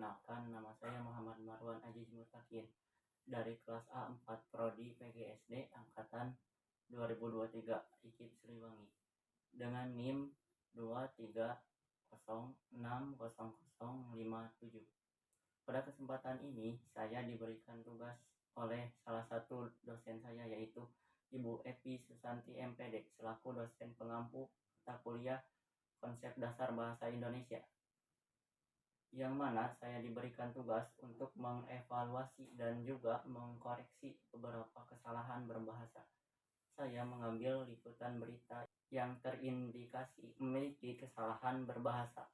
Perkenalkan, nama saya Muhammad Marwan Aziz Mutakin dari kelas A4 Prodi PGSD Angkatan 2023 IKIP Siliwangi dengan NIM 230600057. Pada kesempatan ini saya diberikan tugas oleh salah satu dosen saya, yaitu Ibu Epi Susanti MPD selaku dosen pengampu mata kuliah Konsep Dasar Bahasa Indonesia, yang mana saya diberikan tugas untuk mengevaluasi dan juga mengkoreksi beberapa kesalahan berbahasa. Saya mengambil liputan berita yang terindikasi memiliki kesalahan berbahasa.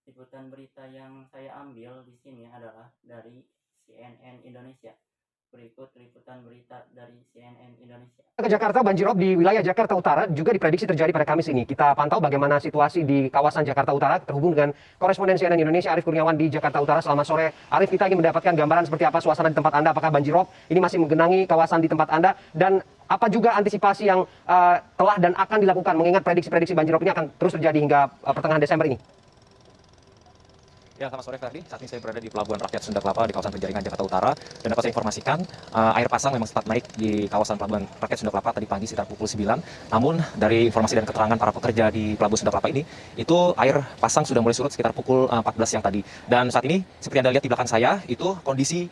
Liputan berita yang saya ambil di sini adalah dari CNN Indonesia. Berikut liputan berita dari CNN Indonesia. Ke Jakarta, banjirop di wilayah Jakarta Utara juga diprediksi terjadi pada Kamis ini. Kita pantau bagaimana situasi di kawasan Jakarta Utara, terhubung dengan koresponden CNN Indonesia Arief Kurniawan di Jakarta Utara. Selamat sore, Arief. Kita ingin mendapatkan gambaran seperti apa suasana di tempat Anda. Apakah banjirop ini masih menggenangi kawasan di tempat Anda? Dan apa juga antisipasi yang telah dan akan dilakukan, mengingat prediksi-prediksi banjirop ini akan terus terjadi hingga pertengahan Desember ini? Ya, selamat sore Ferdi. Saat ini saya berada di Pelabuhan Rakyat Sunda Kelapa di kawasan Penjaringan Jakarta Utara, dan dapat saya informasikan air pasang memang sempat naik di kawasan Pelabuhan Rakyat Sunda Kelapa tadi pagi sekitar pukul 9. Namun dari informasi dan keterangan para pekerja di Pelabuhan Sunda Kelapa ini, itu air pasang sudah mulai surut sekitar pukul 14 yang tadi. Dan saat ini seperti Anda lihat di belakang saya, itu kondisi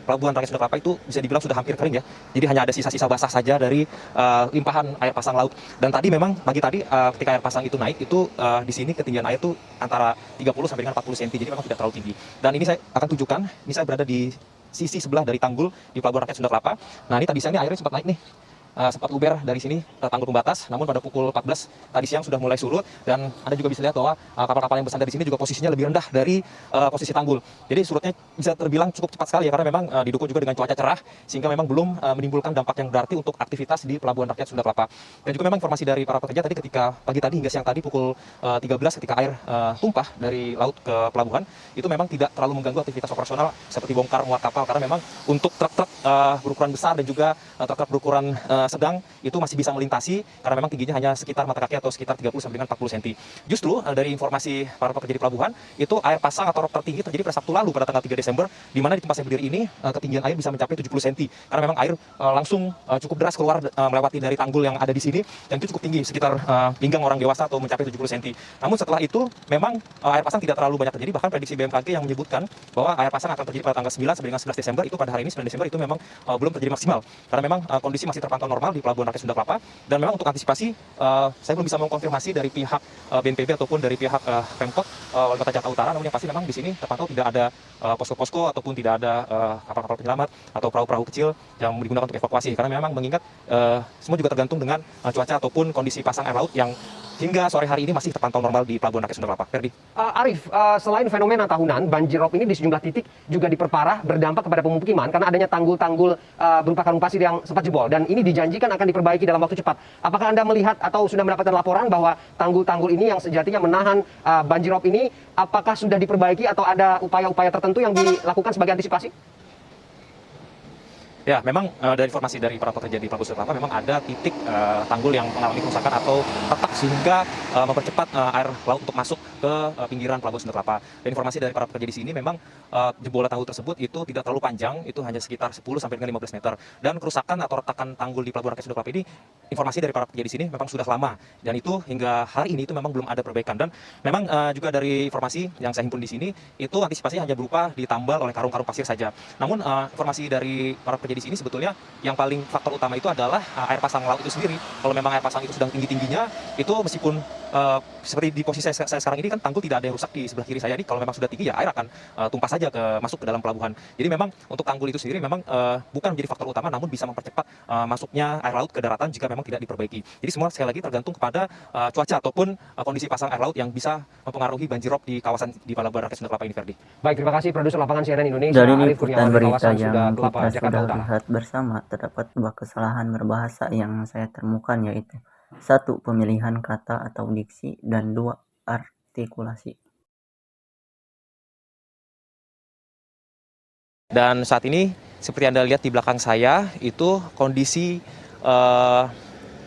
Pelabuhan Rakyat Sunda Kelapa itu bisa dibilang sudah hampir kering ya. Jadi hanya ada sisa-sisa basah saja dari limpahan air pasang laut. Dan tadi memang pagi tadi ketika air pasang itu naik, itu di sini ketinggian air itu antara 30 sampai dengan 40 cm. Jadi memang tidak terlalu tinggi. Dan ini saya akan tunjukkan, ini saya berada di sisi sebelah dari tanggul di Pelabuhan Rakyat Sunda Kelapa. Nah, ini tadi siang ini airnya sempat naik nih. Sempat uber dari sini tanggul pembatas, namun pada pukul 14 tadi siang sudah mulai surut, dan Anda juga bisa lihat bahwa kapal-kapal yang bersandar di sini juga posisinya lebih rendah dari posisi tanggul. Jadi surutnya bisa terbilang cukup cepat sekali ya, karena memang didukung juga dengan cuaca cerah, sehingga memang belum menimbulkan dampak yang berarti untuk aktivitas di Pelabuhan Rakyat Sunda Kelapa. Dan juga memang informasi dari para pekerja tadi, ketika pagi tadi hingga siang tadi pukul 13 ketika air tumpah dari laut ke pelabuhan, itu memang tidak terlalu mengganggu aktivitas operasional seperti bongkar muat kapal, karena memang untuk truk-truk berukuran besar dan juga truk-truk berukuran sedang itu masih bisa melintasi, karena memang tingginya hanya sekitar mata kaki atau sekitar 30 sampai dengan 40 cm. Justru dari informasi para pekerja di pelabuhan, itu air pasang atau rop tertinggi terjadi pada Sabtu lalu pada tanggal 3 Desember, di mana di tempat saya berdiri ini ketinggian air bisa mencapai 70 cm, karena memang air langsung cukup deras keluar melewati dari tanggul yang ada di sini, dan itu cukup tinggi, sekitar pinggang orang dewasa atau mencapai 70 cm. Namun setelah itu memang air pasang tidak terlalu banyak terjadi, bahkan prediksi BMKG yang menyebutkan bahwa air pasang akan terjadi pada tanggal 9 sampai dengan 11 Desember, itu pada hari ini 9 Desember itu memang belum terjadi maksimal, karena memang kondisi masih terpantau normal di Pelabuhan Rakyat Sunda Kelapa. Dan memang untuk antisipasi, saya belum bisa mengkonfirmasi dari pihak BNPB ataupun dari pihak Pemkot Wali Kota Jakarta Utara, namun yang pasti memang di sini terpantau tidak ada posko-posko ataupun tidak ada kapal-kapal penyelamat atau perahu-perahu kecil yang digunakan untuk evakuasi, karena memang mengingat semua juga tergantung dengan cuaca ataupun kondisi pasang air laut yang hingga sore hari ini masih terpantau normal di Pelabuhan Rakyat Sunda Kelapa. Ferdi. Arief, selain fenomena tahunan, banjirop ini di sejumlah titik juga diperparah, berdampak kepada pemukiman karena adanya tanggul-tanggul berupa karung pasir yang sempat jebol, dan ini dijanjikan akan diperbaiki dalam waktu cepat. Apakah Anda melihat atau sudah mendapatkan laporan bahwa tanggul-tanggul ini yang sejatinya menahan banjirop ini, apakah sudah diperbaiki atau ada upaya-upaya tertentu yang dilakukan sebagai antisipasi? Ya, memang dari informasi dari para pekerja di Pelabuhan Sunda Kelapa, memang ada titik tanggul yang mengalami kerusakan atau retak, sehingga mempercepat air laut untuk masuk ke pinggiran Pelabuhan Sunda Kelapa. Dan informasi dari para pekerja di sini, memang jebolan tanggul tersebut itu tidak terlalu panjang, itu hanya sekitar 10 sampai dengan 15 meter. Dan kerusakan atau retakan tanggul di Pelabuhan Rakyat Sunda Kelapa ini, informasi dari para pekerja di sini memang sudah lama, dan itu hingga hari ini itu memang belum ada perbaikan. Dan memang juga dari informasi yang saya himpun di sini, itu antisipasi hanya berupa ditambal oleh karung-karung pasir saja. Namun informasi dari para pekerja di sini, sebetulnya yang paling faktor utama itu adalah air pasang laut itu sendiri. Kalau memang air pasang itu sedang tinggi-tingginya, itu meskipun seperti di posisi saya sekarang ini kan tanggul tidak ada yang rusak di sebelah kiri saya ini, kalau memang sudah tinggi ya air akan tumpah saja masuk ke dalam pelabuhan. Jadi memang untuk tanggul itu sendiri memang bukan menjadi faktor utama, namun bisa mempercepat masuknya air laut ke daratan jika memang tidak diperbaiki. Jadi semua sekali lagi tergantung kepada cuaca ataupun kondisi pasang air laut yang bisa mempengaruhi banjirop di kawasan di Pelabuhan Rakyat Sunda Kelapa ini, Ferdi. Baik, terima kasih produser lapangan CNN Indonesia Arief Kurniawan dari kawasan Sunda Kelapa, Jakarta Utara. Lihat bersama, terdapat dua kesalahan berbahasa yang saya temukan, yaitu 1. Pemilihan kata atau diksi, dan 2. Artikulasi. Dan saat ini seperti Anda lihat di belakang saya, itu kondisi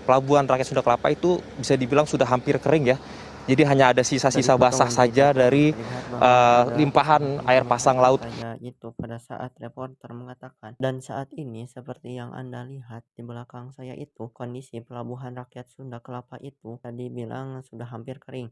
Pelabuhan Rakyat Sunda Kelapa itu bisa dibilang sudah hampir kering ya. Jadi hanya ada sisa-sisa basah saja dari limpahan air pasang laut. Saya itu pada saat reporter mengatakan, dan saat ini seperti yang Anda lihat di belakang saya itu, kondisi pelabuhan rakyat Sunda Kelapa itu tadi bilang sudah hampir kering.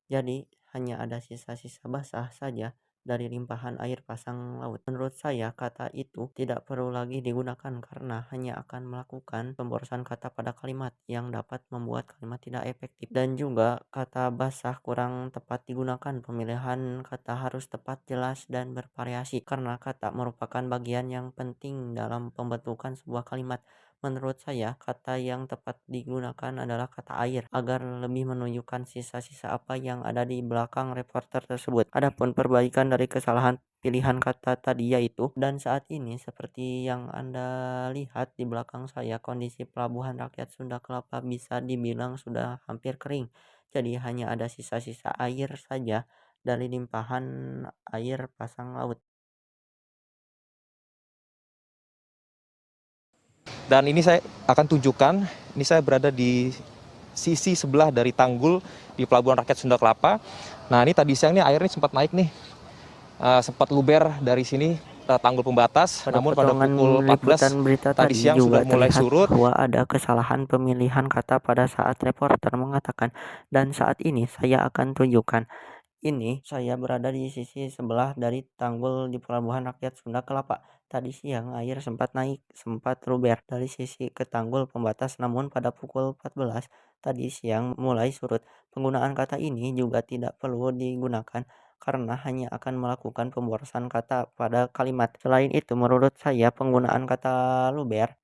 Jadi hanya ada sisa-sisa basah saja dari limpahan air pasang laut. Menurut saya kata itu tidak perlu lagi digunakan karena hanya akan melakukan pemborosan kata pada kalimat yang dapat membuat kalimat tidak efektif. Dan juga kata basah kurang tepat digunakan. Pemilihan kata harus tepat, jelas, dan bervariasi karena kata merupakan bagian yang penting dalam pembentukan sebuah kalimat. Menurut saya, kata yang tepat digunakan adalah kata air agar lebih menunjukkan sisa-sisa apa yang ada di belakang reporter tersebut. Adapun perbaikan dari kesalahan pilihan kata tadi yaitu, dan saat ini seperti yang Anda lihat di belakang saya, kondisi pelabuhan rakyat Sunda Kelapa bisa dibilang sudah hampir kering. Jadi hanya ada sisa-sisa air saja dari limpahan air pasang laut. Dan ini saya akan tunjukkan, ini saya berada di sisi sebelah dari tanggul di Pelabuhan Rakyat Sunda Kelapa. Nah ini tadi siang nih airnya sempat naik nih, sempat luber dari sini tanggul pembatas. Namun pada pukul 14 berita tadi siang sudah mulai terlihat surut. bahwa ada kesalahan pemilihan kata pada saat reporter mengatakan, dan saat ini saya akan tunjukkan. Ini saya berada di sisi sebelah dari tanggul di Pelabuhan Rakyat Sunda Kelapa. Tadi siang air sempat naik, sempat luber dari sisi ke tanggul pembatas, namun pada pukul 14 tadi siang mulai surut. Penggunaan kata ini juga tidak perlu digunakan karena hanya akan melakukan pemborosan kata pada kalimat. Selain itu, menurut saya penggunaan kata luber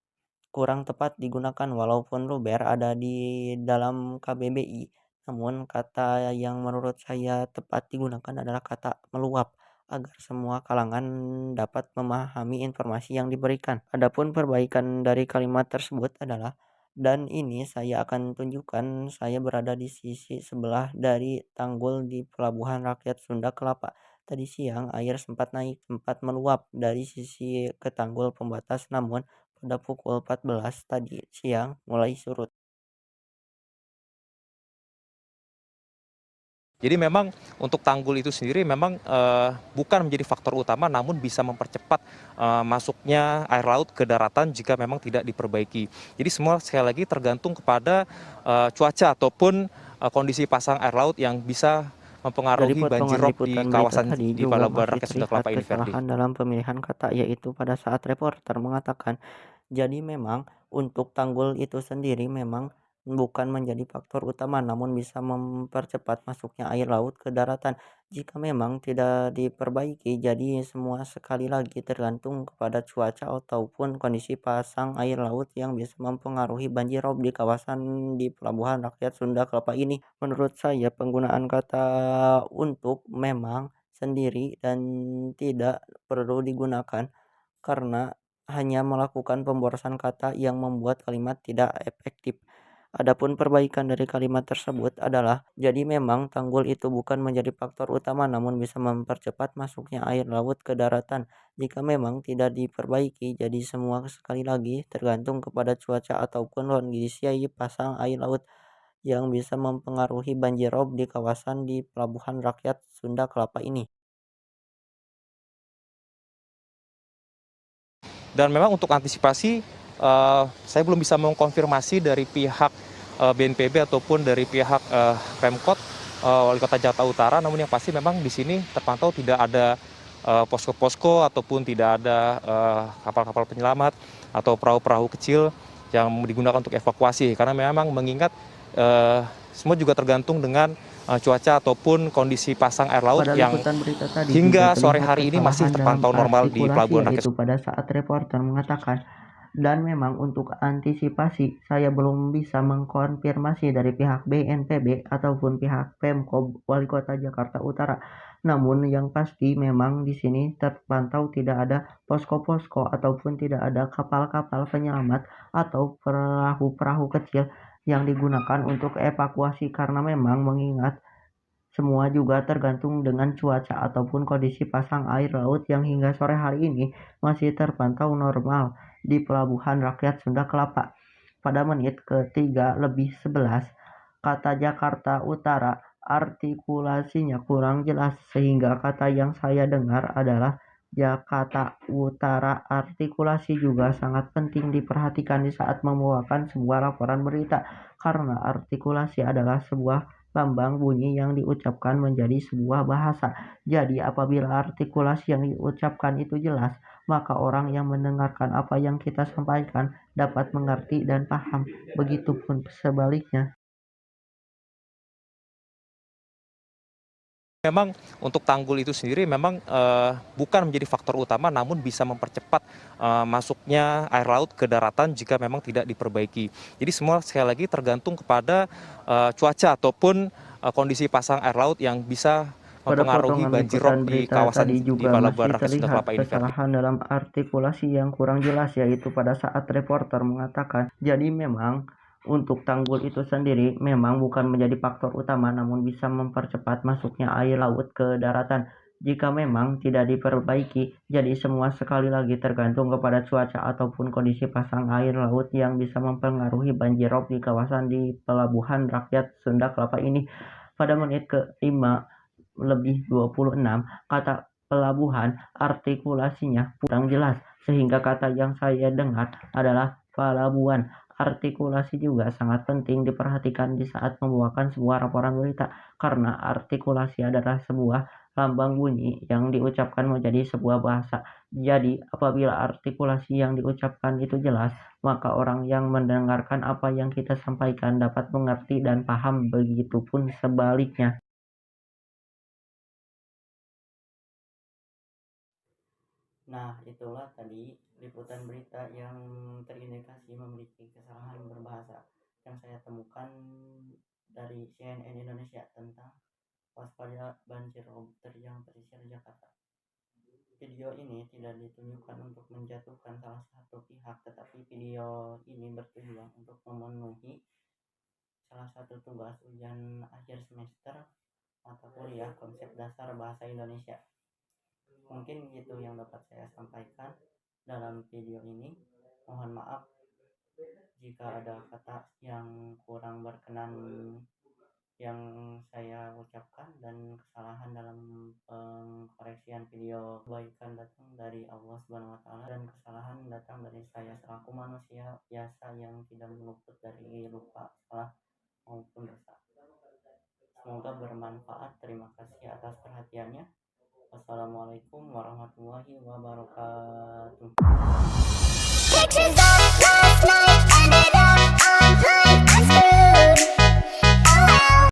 kurang tepat digunakan walaupun luber ada di dalam KBBI. Namun kata yang menurut saya tepat digunakan adalah kata meluap agar semua kalangan dapat memahami informasi yang diberikan. Adapun perbaikan dari kalimat tersebut adalah, dan ini saya akan tunjukkan, saya berada di sisi sebelah dari tanggul di Pelabuhan Rakyat Sunda Kelapa. Tadi siang air sempat naik, sempat meluap dari sisi ke tanggul pembatas, namun pada pukul 14 tadi siang mulai surut. Jadi memang untuk tanggul itu sendiri memang bukan menjadi faktor utama, namun bisa mempercepat masuknya air laut ke daratan jika memang tidak diperbaiki. Jadi semua sekali lagi tergantung kepada cuaca ataupun kondisi pasang air laut yang bisa Dari mempengaruhi potongan banjirop di liputan berita kawasan tadi di juga Pelabuhan masih Rakyat Sunda terlihat Kelapa ini, Ferdi. kesalahan dalam pemilihan kata, yaitu pada saat reporter mengatakan, jadi memang untuk tanggul itu sendiri memang bukan menjadi faktor utama, namun bisa mempercepat masuknya air laut ke daratan. Jika memang tidak diperbaiki, jadi semua sekali lagi tergantung kepada cuaca ataupun kondisi pasang air laut yang bisa mempengaruhi banjirop di kawasan di Pelabuhan Rakyat Sunda Kelapa ini. Menurut saya penggunaan kata untuk memang sendiri dan tidak perlu digunakan karena hanya melakukan pemborosan kata yang membuat kalimat tidak efektif. Adapun perbaikan dari kalimat tersebut adalah, jadi memang tanggul itu bukan menjadi faktor utama namun bisa mempercepat masuknya air laut ke daratan. Jika memang tidak diperbaiki, jadi semua sekali lagi tergantung kepada cuaca ataupun kondisi pasang air laut yang bisa mempengaruhi banjirop di kawasan di Pelabuhan Rakyat Sunda Kelapa ini. Dan memang untuk antisipasi, saya belum bisa mengkonfirmasi dari pihak BNPB ataupun dari pihak Pemkot Wali Kota Jakarta Utara, namun yang pasti memang di sini terpantau tidak ada posko-posko ataupun tidak ada kapal-kapal penyelamat atau perahu-perahu kecil yang digunakan untuk evakuasi, karena memang mengingat semua juga tergantung dengan cuaca ataupun kondisi pasang air laut Pada yang liputan berita tadi hingga juga sore terlihat hari ini masih kesalahan terpantau dalam normal di artikulasi, Pelabuhan Rakyat. yaitu pada saat reporter mengatakan, dan memang untuk antisipasi saya belum bisa mengkonfirmasi dari pihak BNPB ataupun pihak Pemkot Wali Kota Jakarta Utara. Namun yang pasti memang di sini terpantau tidak ada posko-posko ataupun tidak ada kapal-kapal penyelamat atau perahu-perahu kecil yang digunakan untuk evakuasi, karena memang mengingat semua juga tergantung dengan cuaca ataupun kondisi pasang air laut yang hingga sore hari ini masih terpantau normal di Pelabuhan Rakyat Sunda Kelapa. Pada menit ke-3 lebih 11, kata Jakarta Utara artikulasinya kurang jelas sehingga kata yang saya dengar adalah Jakarta Utara. Artikulasi juga sangat penting diperhatikan di saat membawakan sebuah laporan berita karena artikulasi adalah sebuah lambang bunyi yang diucapkan menjadi sebuah bahasa. Jadi apabila artikulasi yang diucapkan itu jelas, maka orang yang mendengarkan apa yang kita sampaikan dapat mengerti dan paham. Begitupun sebaliknya. Memang untuk tanggul itu sendiri memang bukan menjadi faktor utama, namun bisa mempercepat masuknya air laut ke daratan jika memang tidak diperbaiki. Jadi semua sekali lagi tergantung kepada cuaca ataupun kondisi pasang air laut yang bisa Pada mempengaruhi potongan banjirop liputan di berita kawasan tadi di juga Pelabuhan masih Rakyat Sunda terlihat Kelapa ini, Ferdi. kesalahan dalam artikulasi yang kurang jelas, yaitu pada saat reporter mengatakan, jadi memang untuk tanggul itu sendiri memang bukan menjadi faktor utama, namun bisa mempercepat masuknya air laut ke daratan. Jika memang tidak diperbaiki, jadi semua sekali lagi tergantung kepada cuaca ataupun kondisi pasang air laut yang bisa mempengaruhi banjirop di kawasan di Pelabuhan Rakyat Sunda Kelapa ini. Pada menit ke-5:26, kata pelabuhan artikulasinya kurang jelas, sehingga kata yang saya dengar adalah pelabuhan. Artikulasi juga sangat penting diperhatikan di saat membawakan sebuah laporan berita, karena artikulasi adalah sebuah lambang bunyi yang diucapkan menjadi sebuah bahasa. Jadi, apabila artikulasi yang diucapkan itu jelas, maka orang yang mendengarkan apa yang kita sampaikan dapat mengerti dan paham. Begitupun sebaliknya. Nah, itulah tadi liputan berita yang terindikasi memiliki kesalahan berbahasa yang saya temukan dari CNN Indonesia tentang waspada banjir rob yang tersiar di Jakarta. Video ini tidak ditunjukkan untuk menjatuhkan salah satu pihak, tetapi video ini bertujuan untuk memenuhi salah satu tugas ujian akhir semester mata kuliah konsep dasar bahasa Indonesia. Mungkin gitu yang dapat saya sampaikan dalam video ini. Mohon maaf jika ada kata yang kurang berkenan yang saya ucapkan dan kesalahan dalam pengkoreksian video. Kebaikan datang dari Allah Subhanahu wa taala dan kesalahan datang dari saya selaku manusia biasa yang tidak meluput dari lupa, salah maupun dosa. Semoga bermanfaat. Terima kasih atas perhatiannya. Wassalamualaikum warahmatullahi wabarakatuh.